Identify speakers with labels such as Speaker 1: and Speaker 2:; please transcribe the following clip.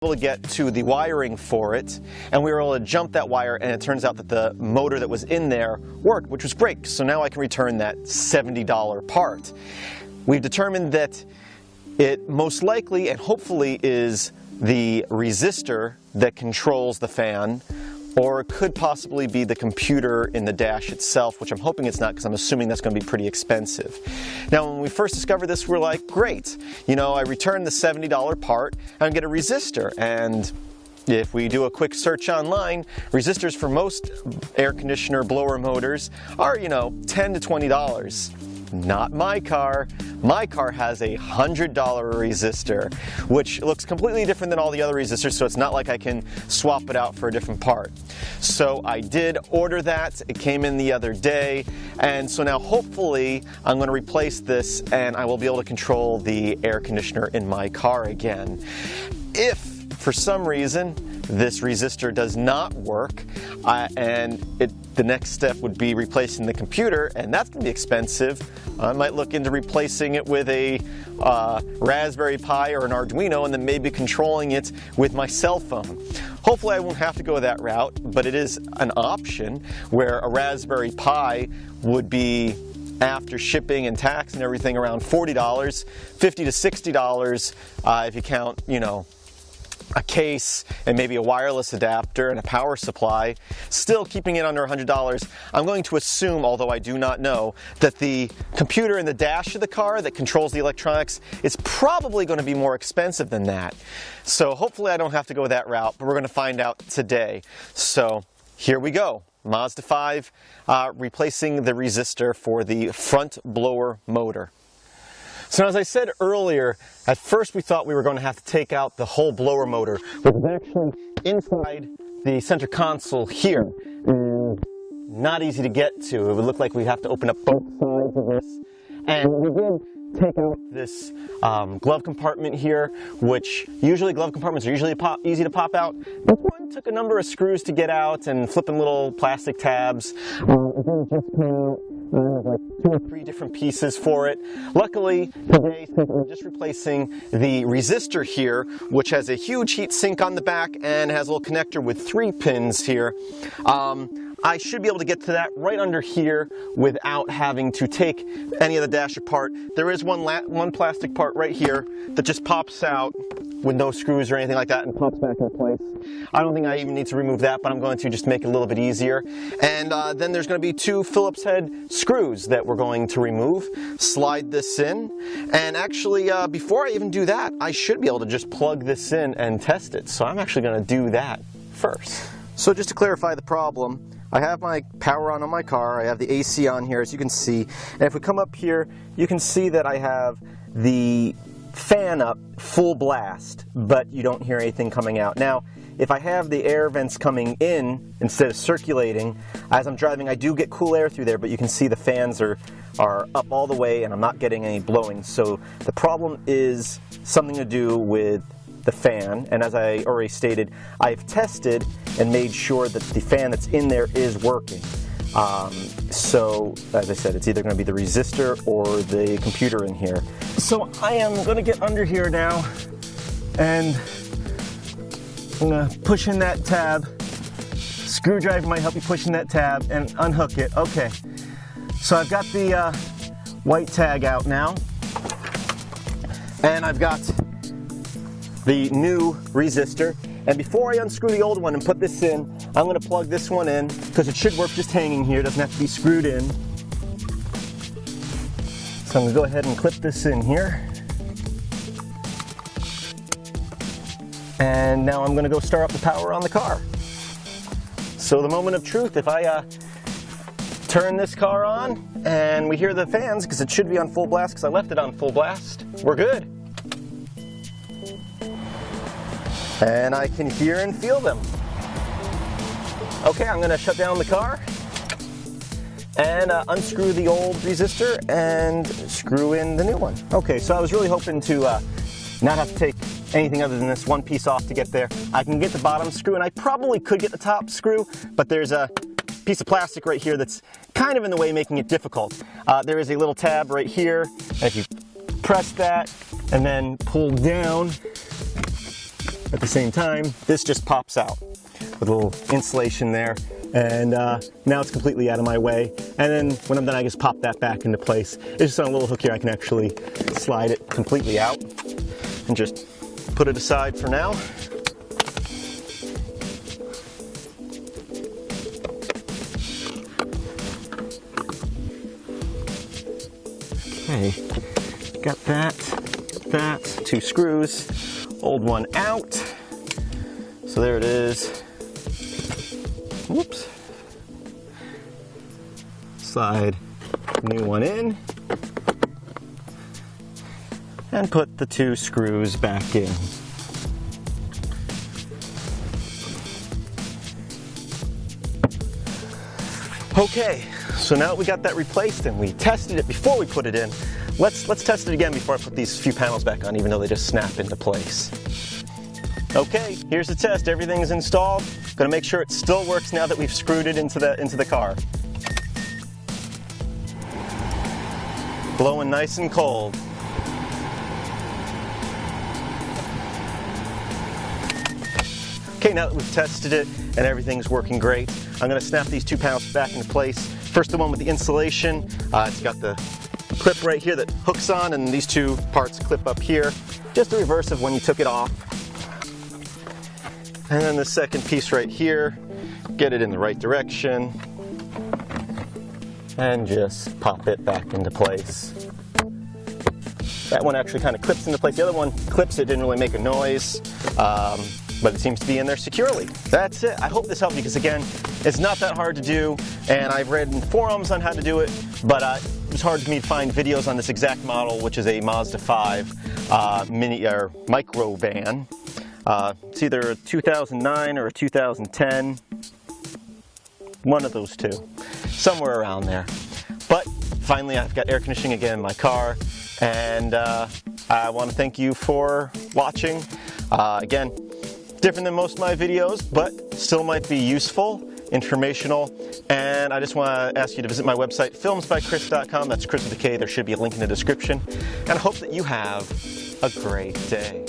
Speaker 1: able to get to the wiring for it, and we were able to jump that wire, and it turns out that the motor that was in there worked, which was great. So now I can return that $70 part. We've determined that it most likely and hopefully is the resistor that controls the fan, or it could possibly be the computer in the dash itself, which I'm hoping it's not because I'm assuming that's going to be pretty expensive. Now when we first discovered this, we're like, great, you know, I returned the $70 part and I get a resistor. And if we do a quick search online, resistors for most air conditioner blower motors are, you know, $10 to $20. Not my car. My car has a $100 resistor, which looks completely different than all the other resistors, so it's not like I can swap it out for a different part. So I did order that. It came in the other day, and so now hopefully I'm going to replace this and I will be able to control the air conditioner in my car again. If for some reason this resistor does not work, the next step would be replacing the computer, and that's going to be expensive. I might look into replacing it with a Raspberry Pi or an Arduino, and then maybe controlling it with my cell phone. Hopefully I won't have to go that route, but it is an option where a Raspberry Pi would be, after shipping and tax and everything, around $40, $50 to $60 if you count, you know, a case and maybe a wireless adapter and a power supply, still keeping it under $100. I'm going to assume, although I do not know, that the computer in the dash of the car that controls the electronics is probably going to be more expensive than that. So hopefully I don't have to go that route, but we're going to find out today. So here we go. Mazda5 replacing the resistor for the front blower motor. So as I said earlier, at first we thought we were going to have to take out the whole blower motor, which is actually inside the center console here. And not easy to get to. It would look like we have to open up both sides of this. And we did take out this glove compartment here, which usually glove compartments are usually easy to pop out. This one took a number of screws to get out and flipping little plastic tabs. It didn't just come out. There's like 2 or 3 different pieces for it. Luckily, today, since we're just replacing the resistor here, which has a huge heat sink on the back and has a little connector with 3 pins here, I should be able to get to that right under here without having to take any of the dash apart. There is one plastic part right here that just pops out with no screws or anything like that and pops back into place. I don't think I even need to remove that, but I'm going to just make it a little bit easier. And then there's going to be 2 Phillips head screws that we're going to remove. Slide this in, and actually before I even do that, I should be able to just plug this in and test it. So I'm actually going to do that first. So just to clarify the problem, I have my power on my car, I have the AC on here, as you can see, and if we come up here, you can see that I have the fan up full blast, but you don't hear anything coming out. Now, if I have the air vents coming in instead of circulating, as I'm driving, I do get cool air through there, but you can see the fans are up all the way and I'm not getting any blowing. So the problem is something to do with the fan, and as I already stated, I've tested and made sure that the fan that's in there is working. So as I said, it's either going to be the resistor or the computer in here. So I am going to get under here now, and I'm going to push in that tab. Screwdriver might help you push in that tab and unhook it. Okay, so I've got the white tag out now, and I've got the new resistor. And before I unscrew the old one and put this in, I'm going to plug this one in because it should work just hanging here. It doesn't have to be screwed in. So I'm going to go ahead and clip this in here. And now I'm going to go start up the power on the car. So the moment of truth, if I turn this car on and we hear the fans, because it should be on full blast because I left it on full blast, we're good. And I can hear and feel them. Okay, I'm going to shut down the car and unscrew the old resistor and screw in the new one. Okay, so I was really hoping to not have to take anything other than this one piece off to get there. I can get the bottom screw, and I probably could get the top screw, but there's a piece of plastic right here that's kind of in the way, making it difficult. There is a little tab right here, and if you press that and then pull down, At the same time, this just pops out with a little insulation there. And now it's completely out of my way. And then when I'm done, I just pop that back into place. It's just on a little hook here. I can actually slide it completely out and just put it aside for now. Okay, got that, 2 screws, old one out. So there it is. Whoops. Slide new one in and put the 2 screws back in. Okay, so now that we got that replaced and we tested it before we put it in, let's test it again before I put these few panels back on, even though they just snap into place. Okay, here's the test. Everything's installed. Gonna make sure it still works now that we've screwed it into the car. Blowing nice and cold. Okay, now that we've tested it and everything's working great, I'm gonna snap these 2 panels back into place. First, the one with the insulation. It's got the clip right here that hooks on, and these 2 parts clip up here. Just the reverse of when you took it off. And then the second piece right here, get it in the right direction, and just pop it back into place. That one actually kind of clips into place. The other one clips, it didn't really make a noise, but it seems to be in there securely. That's it. I hope this helped you, because again, it's not that hard to do, and I've read in forums on how to do it, but it was hard for me to find videos on this exact model, which is a Mazda5 mini or micro van. It's either a 2009 or a 2010, one of those 2, somewhere around there. But finally, I've got air conditioning again in my car, and I want to thank you for watching. Again, different than most of my videos, but still might be useful, informational, and I just want to ask you to visit my website, filmsbychris.com. That's Chris with a K. There should be a link in the description, and I hope that you have a great day.